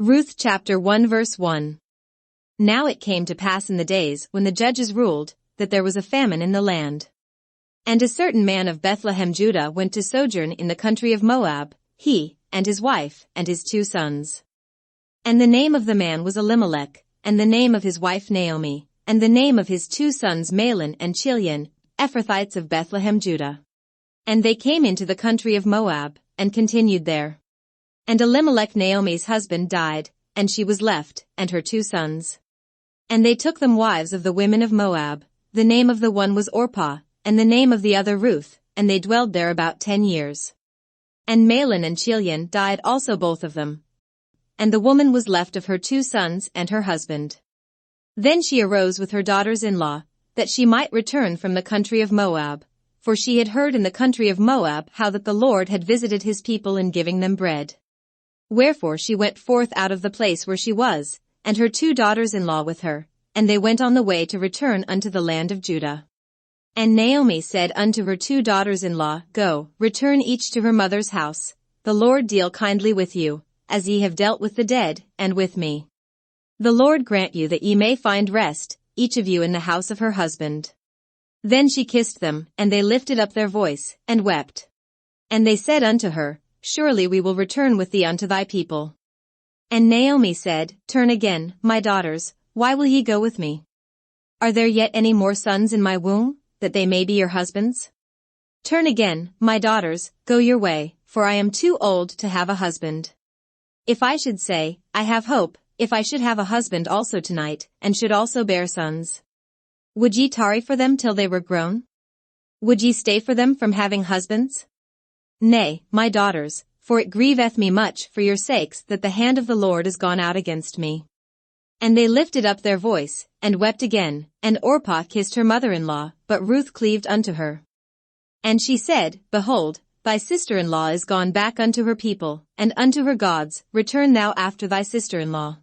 Ruth chapter 1 verse 1. Now it came to pass in the days when the judges ruled, that there was a famine in the land. And a certain man of Bethlehem Judah went to sojourn in the country of Moab, he, and his wife, and his 2 sons. And the name of the man was Elimelech, and the name of his wife Naomi, and the name of his 2 sons Mahlon and Chilion, Ephrathites of Bethlehem Judah. And they came into the country of Moab, and continued there. And Elimelech Naomi's husband died, and she was left, and her 2 sons. And they took them wives of the women of Moab. The name of the one was Orpah, and the name of the other Ruth, and they dwelled there about 10 years. And Mahlon and Chilion died also both of them. And the woman was left of her 2 sons and her husband. Then she arose with her daughters-in-law, that she might return from the country of Moab, for she had heard in the country of Moab how that the Lord had visited his people in giving them bread. Wherefore she went forth out of the place where she was, and her 2 daughters-in-law with her, and they went on the way to return unto the land of Judah. And Naomi said unto her 2 daughters-in-law, Go, return each to her mother's house, the Lord deal kindly with you, as ye have dealt with the dead, and with me. The Lord grant you that ye may find rest, each of you in the house of her husband. Then she kissed them, and they lifted up their voice, and wept. And they said unto her, Surely we will return with thee unto thy people. And Naomi said, Turn again, my daughters, why will ye go with me? Are there yet any more sons in my womb, that they may be your husbands? Turn again, my daughters, go your way, for I am too old to have a husband. If I should say, I have hope, if I should have a husband also tonight, and should also bear sons. Would ye tarry for them till they were grown? Would ye stay for them from having husbands? Nay, my daughters, for it grieveth me much for your sakes that the hand of the Lord is gone out against me. And they lifted up their voice, and wept again, and Orpah kissed her mother-in-law, but Ruth cleaved unto her. And she said, Behold, thy sister-in-law is gone back unto her people, and unto her gods, return thou after thy sister-in-law.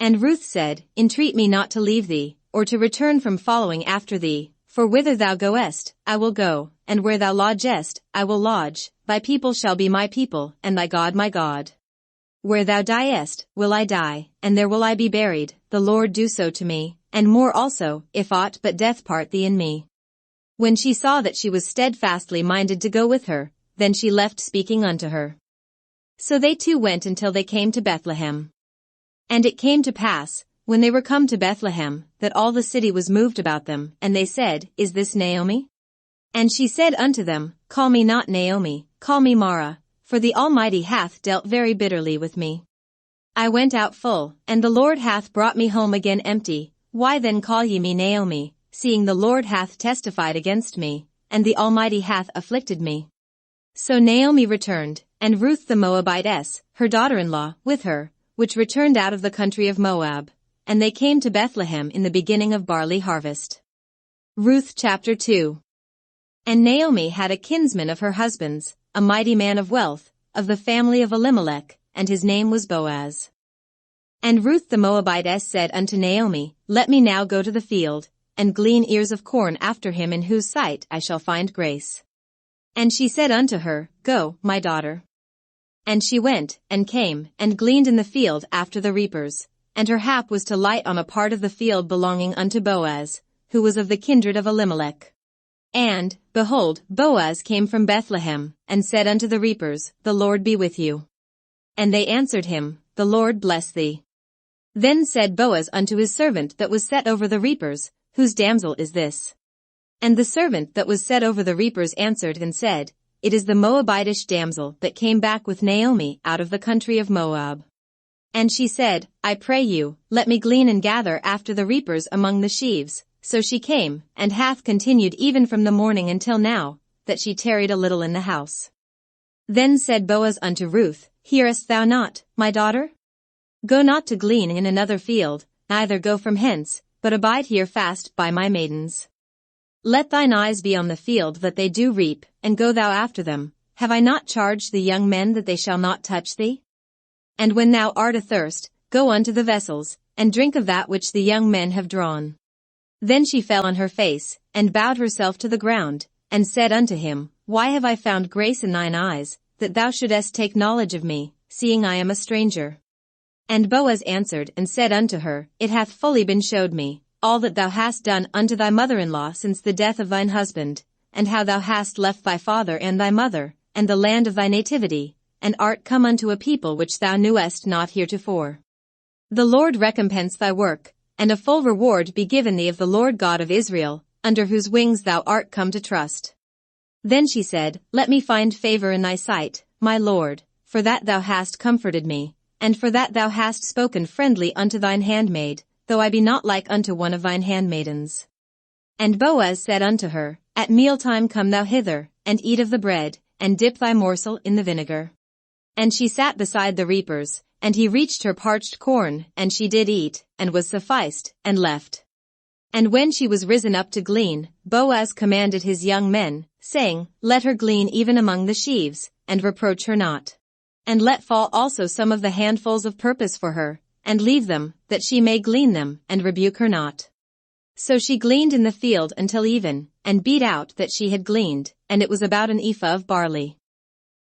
And Ruth said, Entreat me not to leave thee, or to return from following after thee, for whither thou goest, I will go, and where thou lodgest, I will lodge, thy people shall be my people, and thy God my God. Where thou diest, will I die, and there will I be buried, the Lord do so to me, and more also, if aught but death part thee and me. When she saw that she was steadfastly minded to go with her, then she left speaking unto her. So they 2 went until they came to Bethlehem. And it came to pass, when they were come to Bethlehem, that all the city was moved about them, and they said, Is this Naomi? And she said unto them, Call me not Naomi, call me Mara, for the Almighty hath dealt very bitterly with me. I went out full, and the Lord hath brought me home again empty. Why then call ye me Naomi, seeing the Lord hath testified against me, and the Almighty hath afflicted me? So Naomi returned, and Ruth the Moabitess, her daughter-in-law, with her, which returned out of the country of Moab. And they came to Bethlehem in the beginning of barley harvest. Ruth chapter 2. And Naomi had a kinsman of her husband's, a mighty man of wealth, of the family of Elimelech, and his name was Boaz. And Ruth the Moabitess said unto Naomi, Let me now go to the field, and glean ears of corn after him in whose sight I shall find grace. And she said unto her, Go, my daughter. And she went, and came, and gleaned in the field after the reapers. And her hap was to light on a part of the field belonging unto Boaz, who was of the kindred of Elimelech. And, behold, Boaz came from Bethlehem, and said unto the reapers, The Lord be with you. And they answered him, The Lord bless thee. Then said Boaz unto his servant that was set over the reapers, Whose damsel is this? And the servant that was set over the reapers answered and said, It is the Moabitish damsel that came back with Naomi out of the country of Moab. And she said, I pray you, let me glean and gather after the reapers among the sheaves. So she came, and hath continued even from the morning until now, that she tarried a little in the house. Then said Boaz unto Ruth, Hearest thou not, my daughter? Go not to glean in another field, neither go from hence, but abide here fast by my maidens. Let thine eyes be on the field that they do reap, and go thou after them. Have I not charged the young men that they shall not touch thee? And when thou art athirst, go unto the vessels, and drink of that which the young men have drawn. Then she fell on her face, and bowed herself to the ground, and said unto him, Why have I found grace in thine eyes, that thou shouldest take knowledge of me, seeing I am a stranger? And Boaz answered and said unto her, It hath fully been showed me, all that thou hast done unto thy mother-in-law since the death of thine husband, and how thou hast left thy father and thy mother, and the land of thy nativity, and art come unto a people which thou knewest not heretofore. The Lord recompense thy work, and a full reward be given thee of the Lord God of Israel, under whose wings thou art come to trust. Then she said, Let me find favor in thy sight, my Lord, for that thou hast comforted me, and for that thou hast spoken friendly unto thine handmaid, though I be not like unto one of thine handmaidens. And Boaz said unto her, At mealtime come thou hither, and eat of the bread, and dip thy morsel in the vinegar. And she sat beside the reapers, and he reached her parched corn, and she did eat, and was sufficed, and left. And when she was risen up to glean, Boaz commanded his young men, saying, Let her glean even among the sheaves, and reproach her not. And let fall also some of the handfuls of purpose for her, and leave them, that she may glean them, and rebuke her not. So she gleaned in the field until even, and beat out that she had gleaned, and it was about an ephah of barley.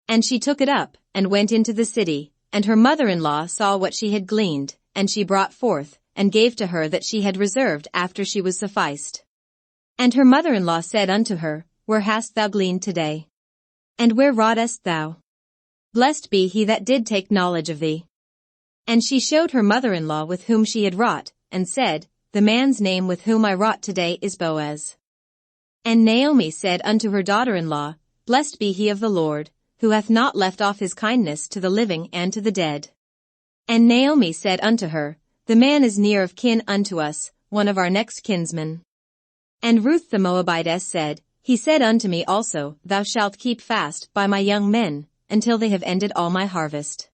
And she took it up, and went into the city, and her mother-in-law saw what she had gleaned, and she brought forth, and gave to her that she had reserved after she was sufficed. And her mother-in-law said unto her, Where hast thou gleaned today? And where wroughtest thou? Blessed be he that did take knowledge of thee. And she showed her mother-in-law with whom she had wrought, and said, The man's name with whom I wrought today is Boaz. And Naomi said unto her daughter-in-law, Blessed be he of the Lord, who hath not left off his kindness to the living and to the dead. And Naomi said unto her, The man is near of kin unto us, one of our next kinsmen. And Ruth the Moabitess said, He said unto me also, Thou shalt keep fast by my young men, until they have ended all my harvest.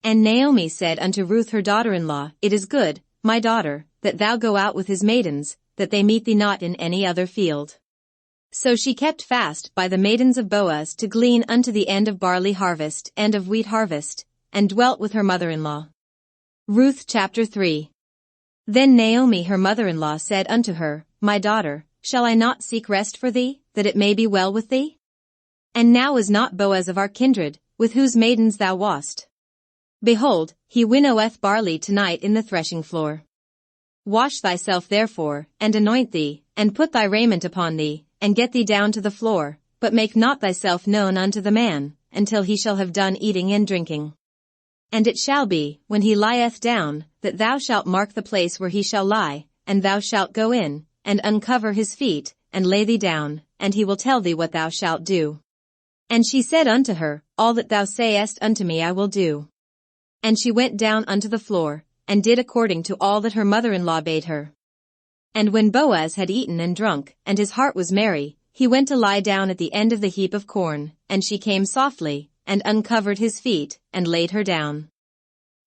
And Naomi said unto Ruth her daughter-in-law, It is good, my daughter, that thou go out with his maidens, that they meet thee not in any other field. So she kept fast by the maidens of Boaz to glean unto the end of barley harvest and of wheat harvest, and dwelt with her mother-in-law. Ruth chapter 3. Then Naomi her mother-in-law said unto her, My daughter, shall I not seek rest for thee, that it may be well with thee? And now is not Boaz of our kindred, with whose maidens thou wast? Behold, he winnoweth barley tonight in the threshing floor. Wash thyself therefore, and anoint thee, and put thy raiment upon thee, and get thee down to the floor, but make not thyself known unto the man, until he shall have done eating and drinking. And it shall be, when he lieth down, that thou shalt mark the place where he shall lie, and thou shalt go in, and uncover his feet, and lay thee down, and he will tell thee what thou shalt do. And she said unto her, All that thou sayest unto me I will do. And she went down unto the floor, and did according to all that her mother-in-law bade her. And when Boaz had eaten and drunk, and his heart was merry, he went to lie down at the end of the heap of corn, and she came softly, and uncovered his feet, and laid her down.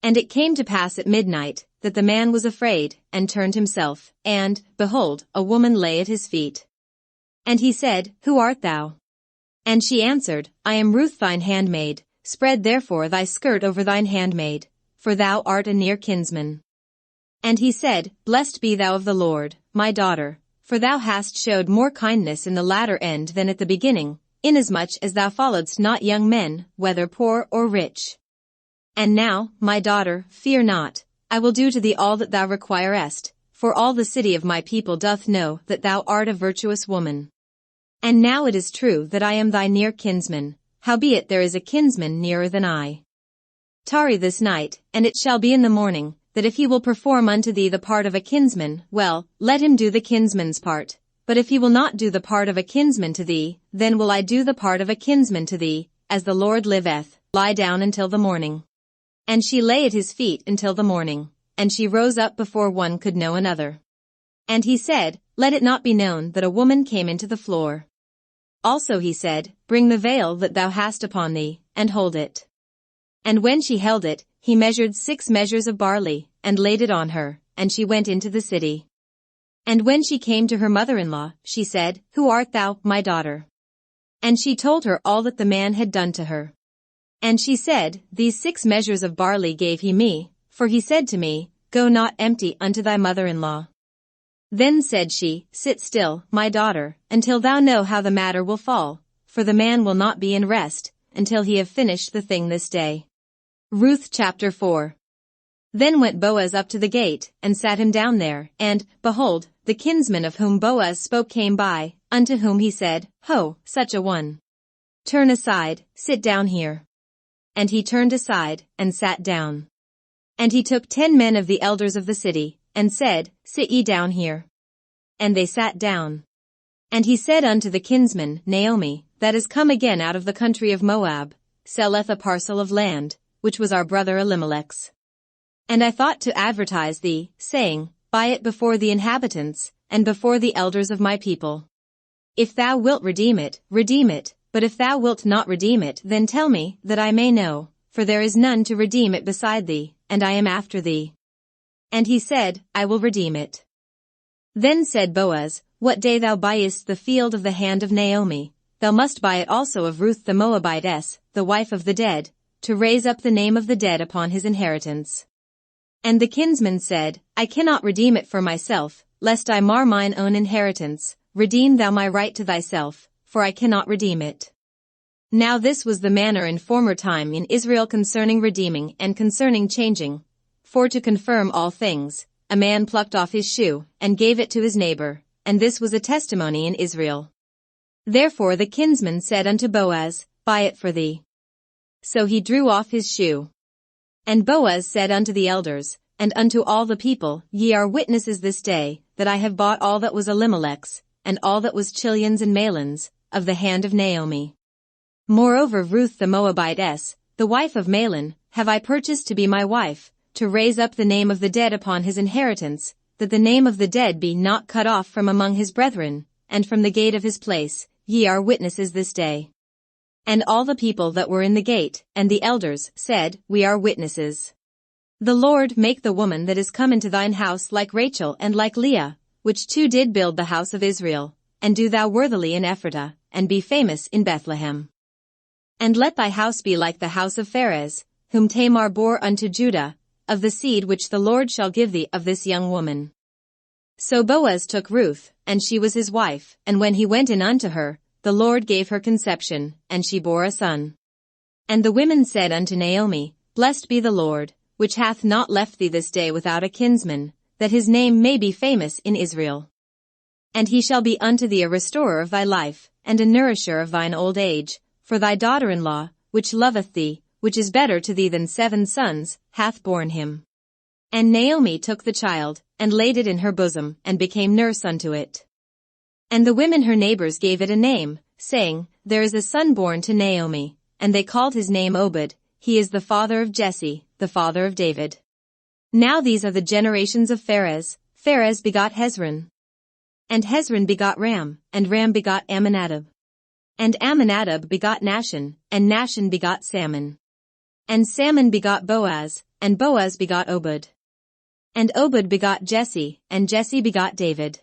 And it came to pass at midnight, that the man was afraid, and turned himself, and, behold, a woman lay at his feet. And he said, Who art thou? And she answered, I am Ruth thine handmaid, spread therefore thy skirt over thine handmaid, for thou art a near kinsman. And he said, Blessed be thou of the Lord, my daughter, for thou hast showed more kindness in the latter end than at the beginning, inasmuch as thou followedst not young men, whether poor or rich. And now, my daughter, fear not, I will do to thee all that thou requirest, for all the city of my people doth know that thou art a virtuous woman. And now it is true that I am thy near kinsman, howbeit there is a kinsman nearer than I. Tarry this night, and it shall be in the morning, that if he will perform unto thee the part of a kinsman, well, let him do the kinsman's part, but if he will not do the part of a kinsman to thee, then will I do the part of a kinsman to thee, as the Lord liveth, lie down until the morning. And she lay at his feet until the morning, and she rose up before one could know another. And he said, Let it not be known that a woman came into the floor. Also he said, Bring the veil that thou hast upon thee, and hold it. And when she held it, he measured 6 measures of barley, and laid it on her, and she went into the city. And when she came to her mother-in-law, she said, Who art thou, my daughter? And she told her all that the man had done to her. And she said, These 6 measures of barley gave he me, for he said to me, Go not empty unto thy mother-in-law. Then said she, Sit still, my daughter, until thou know how the matter will fall, for the man will not be in rest, until he have finished the thing this day. Ruth chapter 4. Then went Boaz up to the gate, and sat him down there, and, behold, the kinsman of whom Boaz spoke came by, unto whom he said, Ho, such a one! Turn aside, sit down here. And he turned aside, and sat down. And he took 10 men of the elders of the city, and said, Sit ye down here. And they sat down. And he said unto the kinsman, Naomi, that is come again out of the country of Moab, selleth a parcel of land, which was our brother Elimelech's. And I thought to advertise thee, saying, Buy it before the inhabitants, and before the elders of my people. If thou wilt redeem it, but if thou wilt not redeem it, then tell me, that I may know, for there is none to redeem it beside thee, and I am after thee. And he said, I will redeem it. Then said Boaz, What day thou buyest the field of the hand of Naomi, thou must buy it also of Ruth the Moabitess, the wife of the dead, to raise up the name of the dead upon his inheritance. And the kinsman said, I cannot redeem it for myself, lest I mar mine own inheritance. Redeem thou my right to thyself, for I cannot redeem it. Now this was the manner in former time in Israel concerning redeeming and concerning changing. For to confirm all things, a man plucked off his shoe, and gave it to his neighbor, and this was a testimony in Israel. Therefore the kinsman said unto Boaz, Buy it for thee. So he drew off his shoe. And Boaz said unto the elders, and unto all the people, Ye are witnesses this day, that I have bought all that was Elimelech's, and all that was Chilion's and Mahlon's, of the hand of Naomi. Moreover Ruth the Moabitess, the wife of Mahlon, have I purchased to be my wife, to raise up the name of the dead upon his inheritance, that the name of the dead be not cut off from among his brethren, and from the gate of his place, ye are witnesses this day. And all the people that were in the gate, and the elders, said, We are witnesses. The Lord make the woman that is come into thine house like Rachel and like Leah, which two did build the house of Israel, and do thou worthily in Ephratah, and be famous in Bethlehem. And let thy house be like the house of Pharez, whom Tamar bore unto Judah, of the seed which the Lord shall give thee of this young woman. So Boaz took Ruth, and she was his wife, and when he went in unto her, the Lord gave her conception, and she bore a son. And the women said unto Naomi, Blessed be the Lord, which hath not left thee this day without a kinsman, that his name may be famous in Israel. And he shall be unto thee a restorer of thy life, and a nourisher of thine old age, for thy daughter-in-law, which loveth thee, which is better to thee than 7 sons, hath borne him. And Naomi took the child, and laid it in her bosom, and became nurse unto it. And the women her neighbors gave it a name, saying, There is a son born to Naomi, and they called his name Obed, he is the father of Jesse, the father of David. Now these are the generations of Pharez. Pharez begot Hezron. And Hezron begot Ram, and Ram begot Amminadab. And Amminadab begot Nahshon, and Nahshon begot Salmon. And Salmon begot Boaz, and Boaz begot Obed. And Obed begot Jesse, and Jesse begot David.